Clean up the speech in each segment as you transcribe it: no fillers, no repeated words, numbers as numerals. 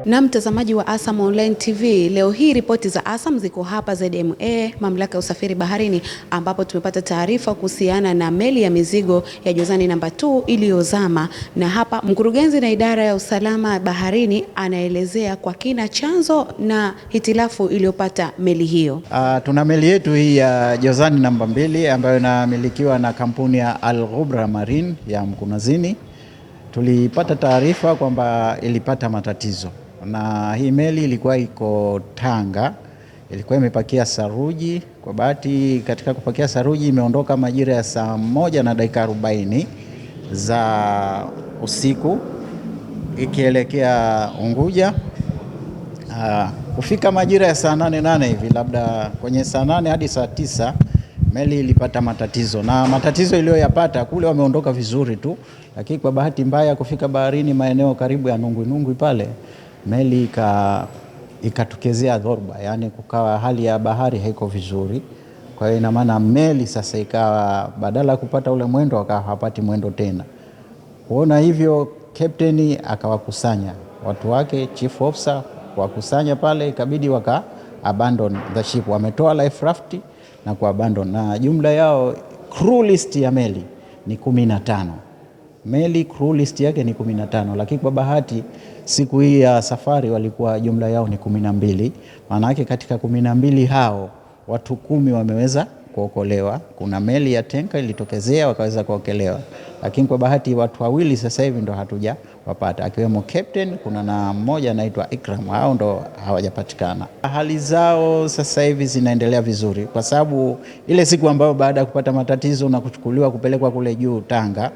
Na mtazamaji wa ASAM Online TV, leo hii ripoti za ASAM ziko hapa ZMA, mamlaka ya usafiri baharini, ambapo tumepata taarifa kuhusiana na meli ya mizigo ya Jozani namba 2 iliyozama, na hapa mkurugenzi na idara ya usalama baharini anaelezea kwa kina chanzo na hitilafu iliyopata meli hiyo. Tuna meli yetu hii ya Jozani namba 2 ambayo inamilikiwa na kampuni ya Al Ghubra Marine ya Mkunazini. Tulipata taarifa kwamba ilipata matatizo, na hii meli ilikuwa iko Tanga, ilikuwa imepakia saruji. Kwa bahati katika kupakia saruji imeondoka majira ya saa 1:40 za usiku ikielekea Unguja. Kufika majira ya saa 8 hivi, labda kwenye saa 8 hadi saa 9 meli ilipata matatizo, na matatizo iliyoyapata kule wameondoka vizuri tu, lakini kwa bahati mbaya kufika baharini maeneo karibu ya Nungwi pale meli ikatokezea dhoruba, yani kukawa hali ya bahari haiko vizuri. Kwa hiyo ina maana meli sasa ikawa badala kupata ule mwendo akawa hapati mwendo tena. Kuona hivyo, captain akawakusanya watu wake, chief officer wakusanya pale, ikabidi waka abandon the ship, wametoa life raft na kuabandon, na jumla yao crew list ya meli ni 15. Meli crew list yake ni 15, lakini kwa bahati siku hii ya safari walikuwa jumla yao ni 12. Maana yake katika 12 hao watu 10 wameweza kuokolewa. Kuna meli ya tanka ilitokezea wakaweza kuokolewa, lakini kwa bahati watu wawili sasa hivi ndo hatuja wapata, akiwemo captain, kuna na mmoja anaitwa Ikram, hao ndo hawajapatikana. Hali zao sasa hivi zinaendelea vizuri, kwa sababu ile siku ambayo baada ya kupata matatizo na kuchukuliwa kupelekwa kule juu Tanga,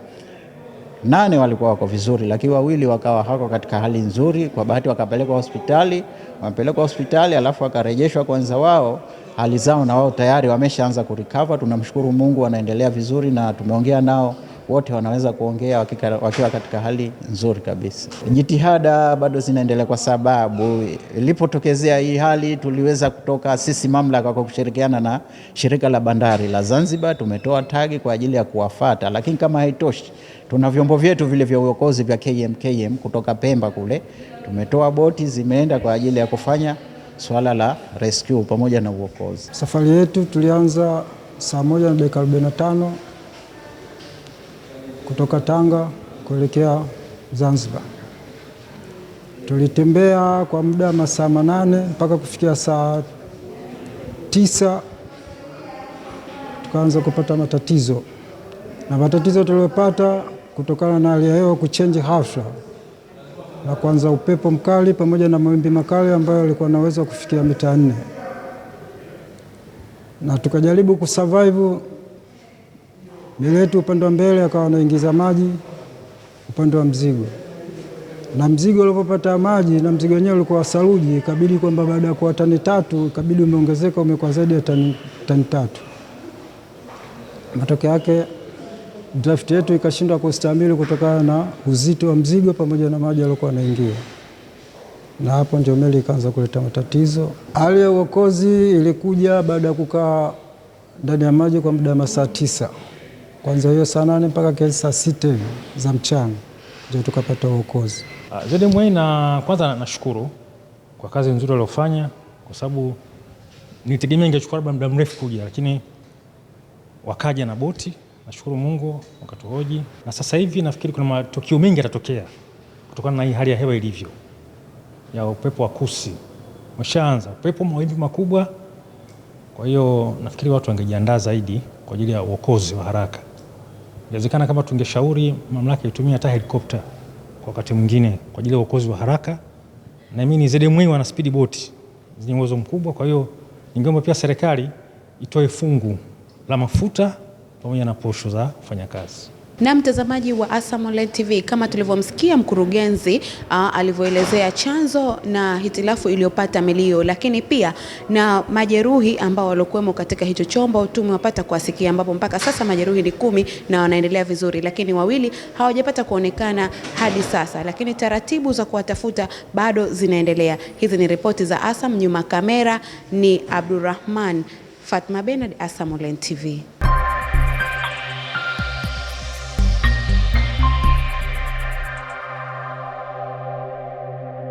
8 walikuwa wako vizuri, lakini 2 wakawa hako katika hali nzuri. Kwa bahati wakapelekwa hospitali, wamepelekwa hospitali alafu wakarejeshwa kwanza. Wao hali zao na wao tayari wameshaanza kurecover. Tunamshukuru Mungu, wanaendelea vizuri, na tumeongea nao wote wanaweza kuongea wakiwa katika hali nzuri kabisa. Jitihada bado zinaendelea, kwa sababu ilipotokezea hii hali tuliweza kutoka sisi mamlaka kwa kushirikiana na shirika la bandari la Zanzibar, tumetoa tagi kwa ajili ya kuwafata. Lakini kama haitoshi, tuna vyombo vyetu vile vya uokozi vya KMKM kutoka Pemba kule, tumetoa boti zimeenda kwa ajili ya kufanya swala la rescue pamoja na uokozi. Safari yetu tulianza saa 1:45 kutoka Tanga kuelekea Zanzibar. Tulitembea kwa muda wa masaa 8 mpaka kufikia saa 9 tukaanza kupata matatizo, na matatizo tuliyopata kutokana na hali ya hewa kuchange ghafla, na kwanza upepo mkali pamoja na mawimbi makali ambayo yalikuwa naweza kufikia mita 4, na tukajaribu kusurvive. Meli yetu upande wa mbele akawa anaingiza maji upande wa mzigo, na mzigo ulipopata maji na mzigo wenyewe ulikuwa saruji, ikabidi kwamba baada ya kuwa tani 3 ikabidi umeongezeka, umekuwa zaidi ya tani 3. Matokeo yake draft yetu ikashindwa kustahimili kutokana na uzito wa mzigo pamoja na maji yaliokuwa yanaingia, na hapo ndio meli ikaanza kuleta matatizo. Hali ya uokozi ilikuja baada ya kukaa ndani ya maji kwa muda wa masaa 9. Kwanza hiyo saa 8 mpaka saa 6 za mchana ndio tukapata uokozi. ZMA, na kwanza nashukuru kwa kazi nzuri waliofanya, kwa sababu nilitegemea ingechukua muda mrefu kuja, lakini wakaja na boti. Nashukuru Mungu wakatuhoji, na sasa hivi nafikiri kuna matukio mengi yatatokea kutokana na hii hali ya hewa ilivyo ya upepo wa kusi. Umeshaanza upepo, mawimbi makubwa. Kwa hiyo nafikiri watu wangejiandaa zaidi kwa ajili ya uokozi wa haraka. Inawezekana kama tungeshauri mamlaka itumie hata helikopta kwa wakati mwingine kwa ajili ya uokozi wa haraka. Na mimi ZMA wana speed boat zenye uwezo mkubwa, kwa hiyo ningeomba pia serikali itoe fungu la mafuta pamoja na posho za wafanyakazi. Na mtazamaji wa ASAM Online TV, kama tulivyomsikia mkurugenzi alivyoelezea chanzo na hitilafu iliyopata meli hiyo, lakini pia na majeruhi ambao walikuwemo katika hicho chombo tumewapata kuwasikia, ambapo mpaka sasa majeruhi ni 10 na wanaendelea vizuri, lakini 2 hawajapata kuonekana hadi sasa, lakini taratibu za kuwatafuta bado zinaendelea. Hizi ni ripoti za ASAM. Nyuma kamera ni Abdurrahman, Fatma Benard, ASAM Online TV.